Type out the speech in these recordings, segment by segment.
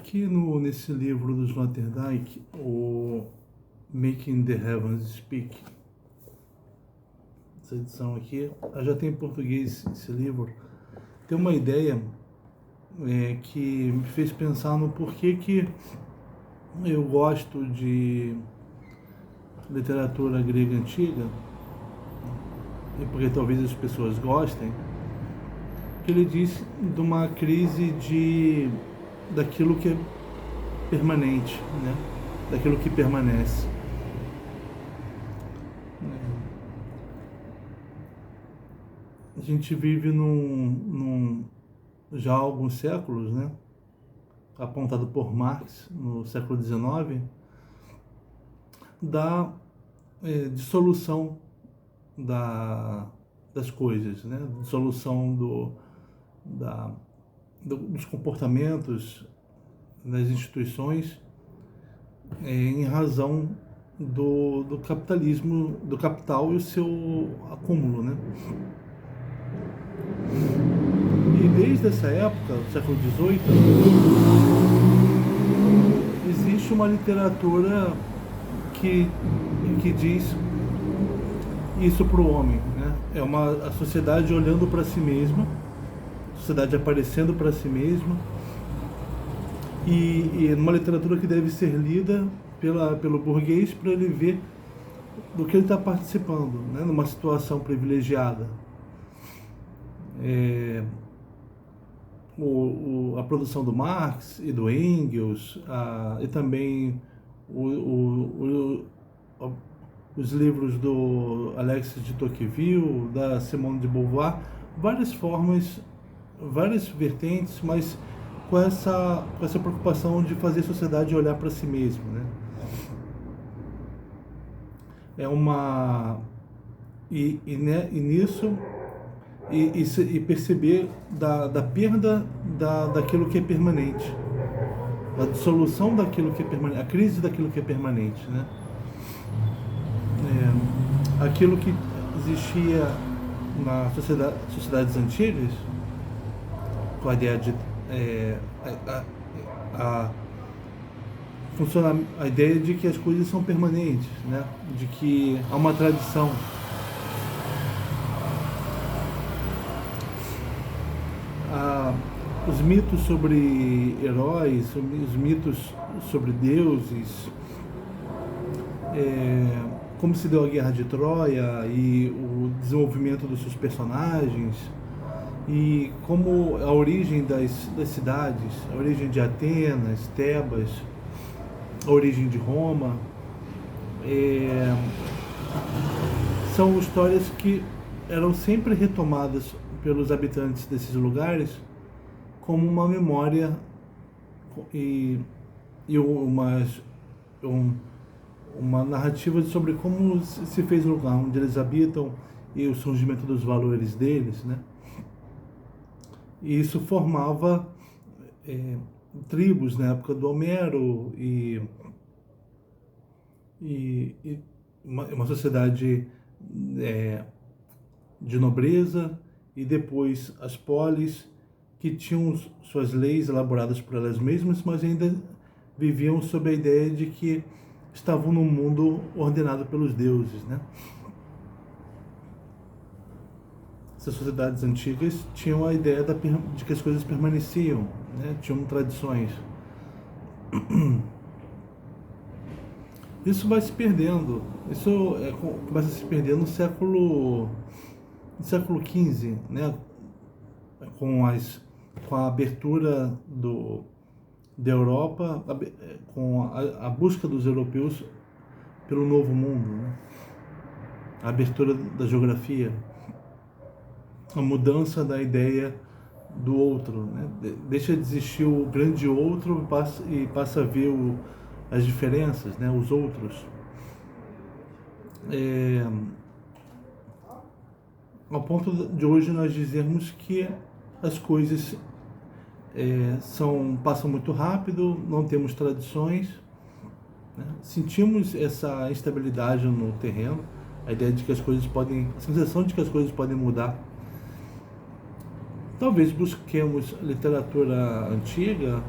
Aqui nesse livro do Sloterdijk, o Making the Heavens Speak, essa edição aqui, já tem em português esse livro, tem uma ideia que me fez pensar no porquê que eu gosto de literatura grega antiga, e porque talvez as pessoas gostem, que ele diz de uma crise daquilo que é permanente, né? Daquilo que permanece. A gente vive já há alguns séculos, né? Apontado por Marx no século XIX, da dissolução das coisas, né? Dissolução dos comportamentos das instituições em razão do capitalismo, do capital e o seu acúmulo, né? E desde essa época, do século XVIII, existe uma literatura que diz isso para o homem, né? É a sociedade olhando para si mesma, a sociedade aparecendo para si mesma, e numa literatura que deve ser lida pelo burguês para ele ver do que ele está participando, né? Numa situação privilegiada. A produção do Marx e do Engels, e também os livros do Alexis de Tocqueville, da Simone de Beauvoir, várias formas, várias vertentes, mas com essa preocupação de fazer a sociedade olhar para si mesma, né? E perceber da perda daquilo que é permanente, a dissolução daquilo que é permanente, a crise daquilo que é permanente, né? Aquilo que existia nas sociedades antigas, com a ideia de funciona a ideia de que as coisas são permanentes, né? De que há uma tradição. Os mitos sobre heróis, os mitos sobre deuses, como se deu a Guerra de Troia e o desenvolvimento dos seus personagens, e como a origem das cidades, a origem de Atenas, Tebas, a origem de Roma, são histórias que eram sempre retomadas pelos habitantes desses lugares como uma memória e uma narrativa sobre como se fez o lugar onde eles habitam e o surgimento dos valores deles, né? E isso formava tribos na época do Homero e uma sociedade de nobreza, e depois as polis, que tinham suas leis elaboradas por elas mesmas, mas ainda viviam sob a ideia de que estavam num mundo ordenado pelos deuses, né? Essas sociedades antigas tinham a ideia de que as coisas permaneciam, né? Tinham tradições. Isso vai se perdendo. Isso começa a se perder no século XV, né? Com a abertura da Europa, com a busca dos europeus pelo novo mundo, né? A abertura da geografia, a mudança da ideia do outro, né? Deixa de existir o grande outro e passa a ver as diferenças, né? Os outros. Ao ponto de hoje nós dizermos que as coisas passam muito rápido, não temos tradições, né? Sentimos essa instabilidade no terreno, a ideia de que a sensação de que as coisas podem mudar. Talvez busquemos literatura antiga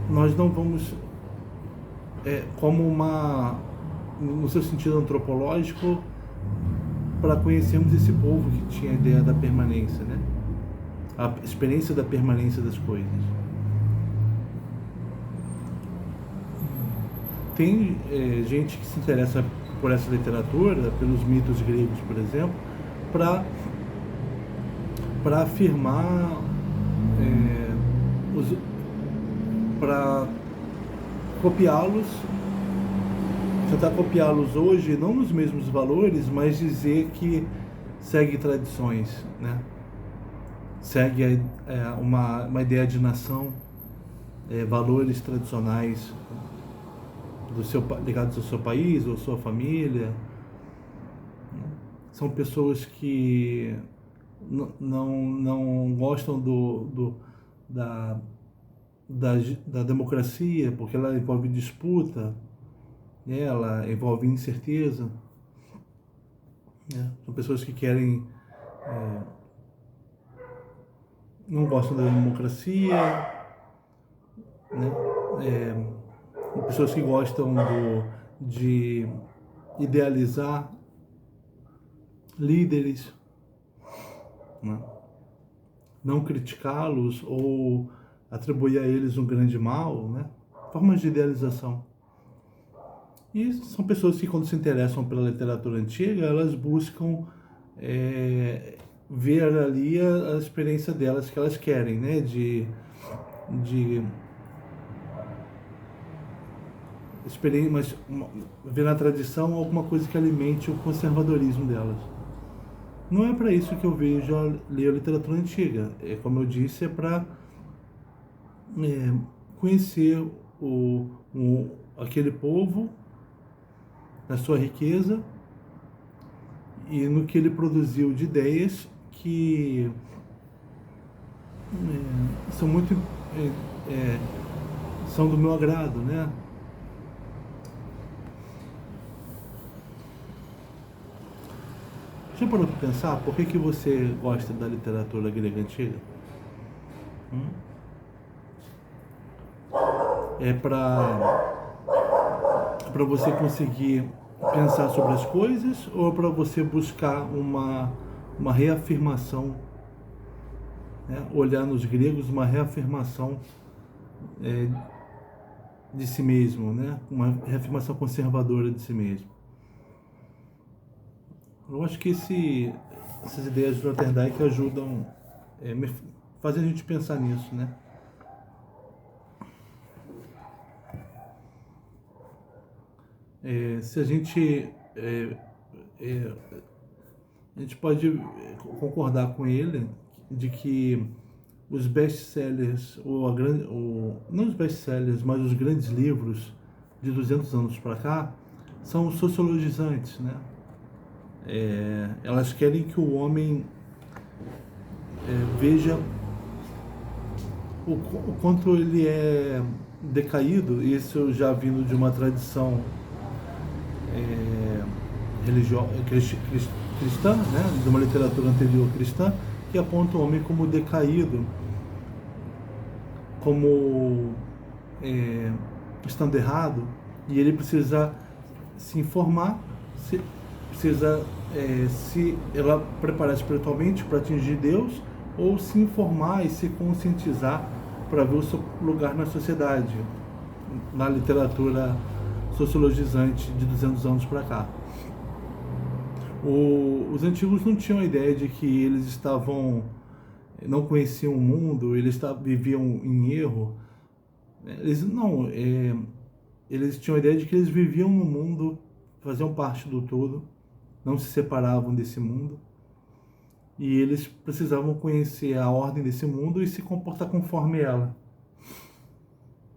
nós não vamos, como no seu sentido antropológico, para conhecermos esse povo que tinha a ideia da permanência, né? A experiência da permanência das coisas. Tem gente que se interessa por essa literatura, pelos mitos gregos, por exemplo, para afirmar, para copiá-los, tentar copiá-los hoje, não nos mesmos valores, mas dizer que segue tradições, né? Segue uma ideia de nação, valores tradicionais ligados ao seu país ou sua família. São pessoas que não gostam da democracia, porque ela envolve disputa, né? Ela envolve incerteza, né? São pessoas que querem, não gostam da democracia, né? Pessoas que gostam de idealizar líderes, né? Não criticá-los ou atribuir a eles um grande mal, né? Formas de idealização. E são pessoas que, quando se interessam pela literatura antiga, elas buscam ver ali a experiência delas que elas querem, né? Mas ver na tradição alguma coisa que alimente o conservadorismo delas. Não é para isso que eu vejo ler a literatura antiga. Como eu disse, é para conhecer aquele povo, na sua riqueza e no que ele produziu de ideias que são muito são do meu agrado, né? Já parou para pensar por que você gosta da literatura grega antiga? É para você conseguir pensar sobre as coisas ou para você buscar uma reafirmação, né? Olhar nos gregos uma reafirmação de si mesmo, né? Uma reafirmação conservadora de si mesmo. Eu acho que essas ideias de Sloterdijk ajudam, fazem a gente pensar nisso, né? Se a gente pode concordar com ele de que os best-sellers, não os best-sellers, mas os grandes livros de 200 anos para cá, são sociologizantes, né? Elas querem que o homem veja o quanto ele é decaído, isso já vindo de uma tradição cristã, né? De uma literatura anterior cristã, que aponta o homem como decaído, como estando errado, e ele precisa se informar, precisa se ela preparar espiritualmente para atingir Deus, ou se informar e se conscientizar para ver o seu lugar na sociedade, na literatura sociologizante de 200 anos para cá. Os antigos não tinham a ideia de que eles não conheciam o mundo, eles viviam em erro. Eles tinham a ideia de que eles viviam no mundo, faziam parte do todo, não se separavam desse mundo, e eles precisavam conhecer a ordem desse mundo e se comportar conforme ela.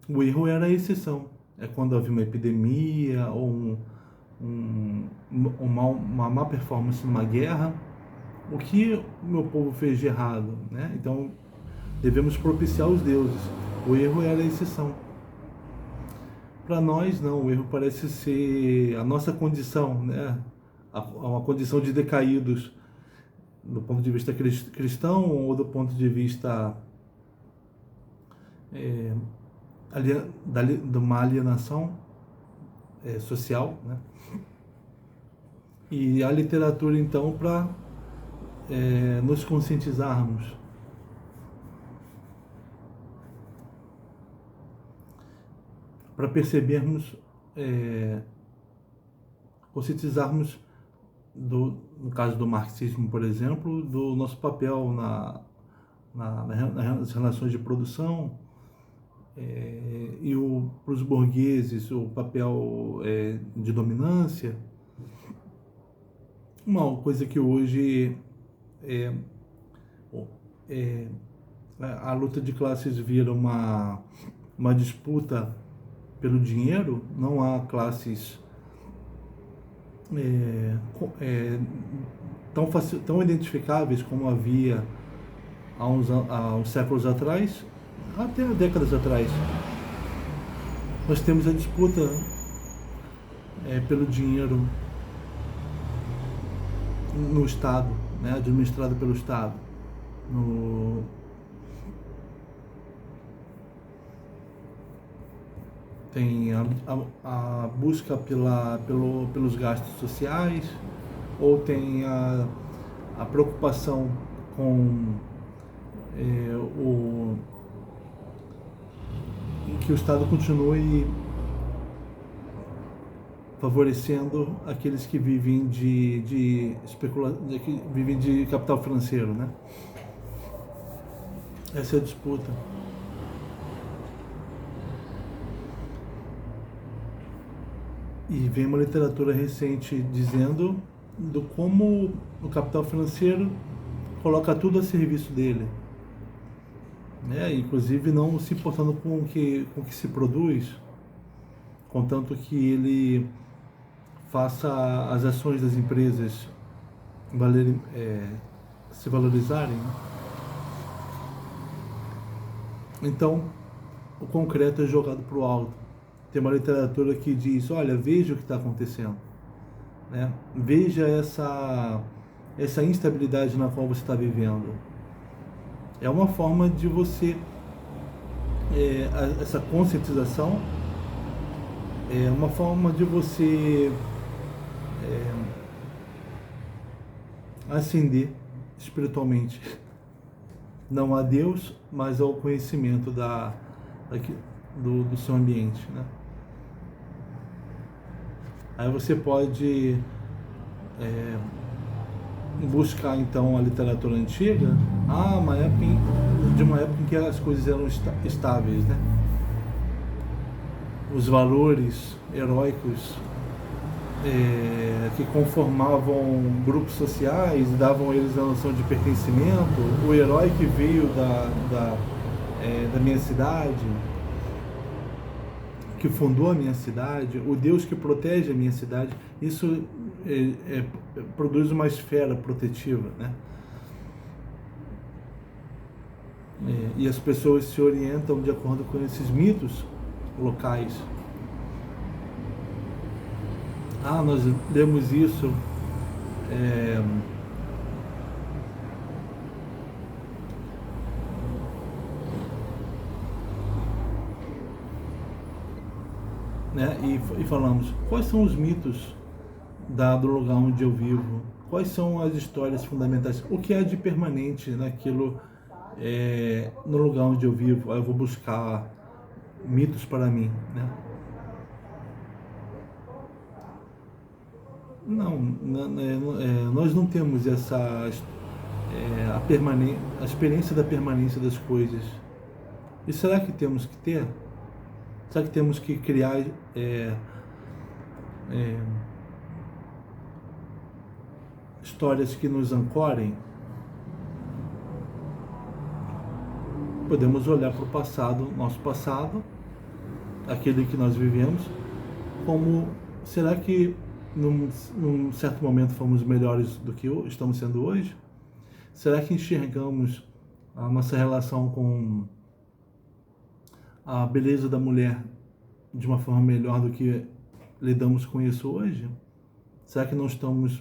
O erro era a exceção. É quando havia uma epidemia ou uma má performance numa guerra, o que o meu povo fez de errado, né? Então devemos propiciar os deuses. O erro era a exceção. Para nós não, o erro parece ser a nossa condição, né? Uma condição de decaídos do ponto de vista cristão ou do ponto de vista é, de uma alienação social, né? E a literatura, então, para nos conscientizarmos, para percebermos, conscientizarmos, no caso do marxismo, por exemplo, do nosso papel nas relações de produção, e para os burgueses o papel de dominância. Uma coisa que hoje a luta de classes vira uma disputa pelo dinheiro. Não há classes tão identificáveis como havia há uns séculos atrás, até décadas atrás. Nós temos a disputa pelo dinheiro no Estado, né, administrado pelo Estado. Tem a busca pelos gastos sociais, ou tem a preocupação com que o Estado continue favorecendo aqueles que vivem que vivem de capital financeiro, né? Essa é a disputa. E vem uma literatura recente dizendo do como o capital financeiro coloca tudo a serviço dele, né? Inclusive não se importando com o que se produz, contanto que ele faça as ações das empresas se valorizarem. Então, o concreto é jogado para o alto. Tem uma literatura que diz: olha, veja o que está acontecendo, né? Veja essa instabilidade na qual você está vivendo. É uma forma de você, essa conscientização é uma forma de você ascender espiritualmente, não a Deus, mas ao conhecimento do seu ambiente, né? Aí você pode buscar então a literatura antiga, de uma época em que as coisas eram estáveis, né? Os valores heróicos que conformavam grupos sociais, davam a eles a noção de pertencimento, o herói que veio da minha cidade, que fundou a minha cidade, o Deus que protege a minha cidade. Isso produz uma esfera protetiva, né? E as pessoas se orientam de acordo com esses mitos locais. Nós lemos isso né? E falamos, quais são os mitos do lugar onde eu vivo? Quais são as histórias fundamentais? O que há de permanente naquilo, no lugar onde eu vivo? Aí eu vou buscar mitos para mim, né? Nós não temos a experiência da permanência das coisas. E será que temos que ter? Será que temos que criar histórias que nos ancorem? Podemos olhar para o passado, nosso passado, aquele que nós vivemos, como: será que num certo momento fomos melhores do que estamos sendo hoje? Será que enxergamos a nossa relação com a beleza da mulher de uma forma melhor do que lidamos com isso hoje? Será que não estamos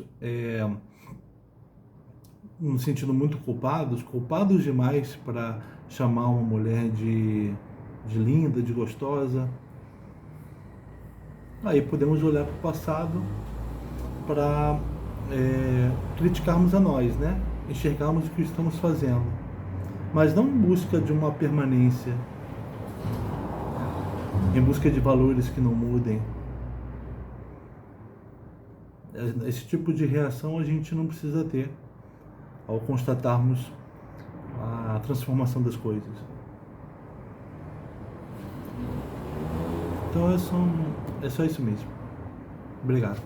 nos sentindo muito culpados demais para chamar uma mulher de de linda, de gostosa. Aí podemos olhar para o passado para criticarmos a nós, né? Enxergarmos o que estamos fazendo, mas não em busca de uma permanência, em busca de valores que não mudem. Esse tipo de reação a gente não precisa ter ao constatarmos a transformação das coisas. Então é só isso mesmo. Obrigado.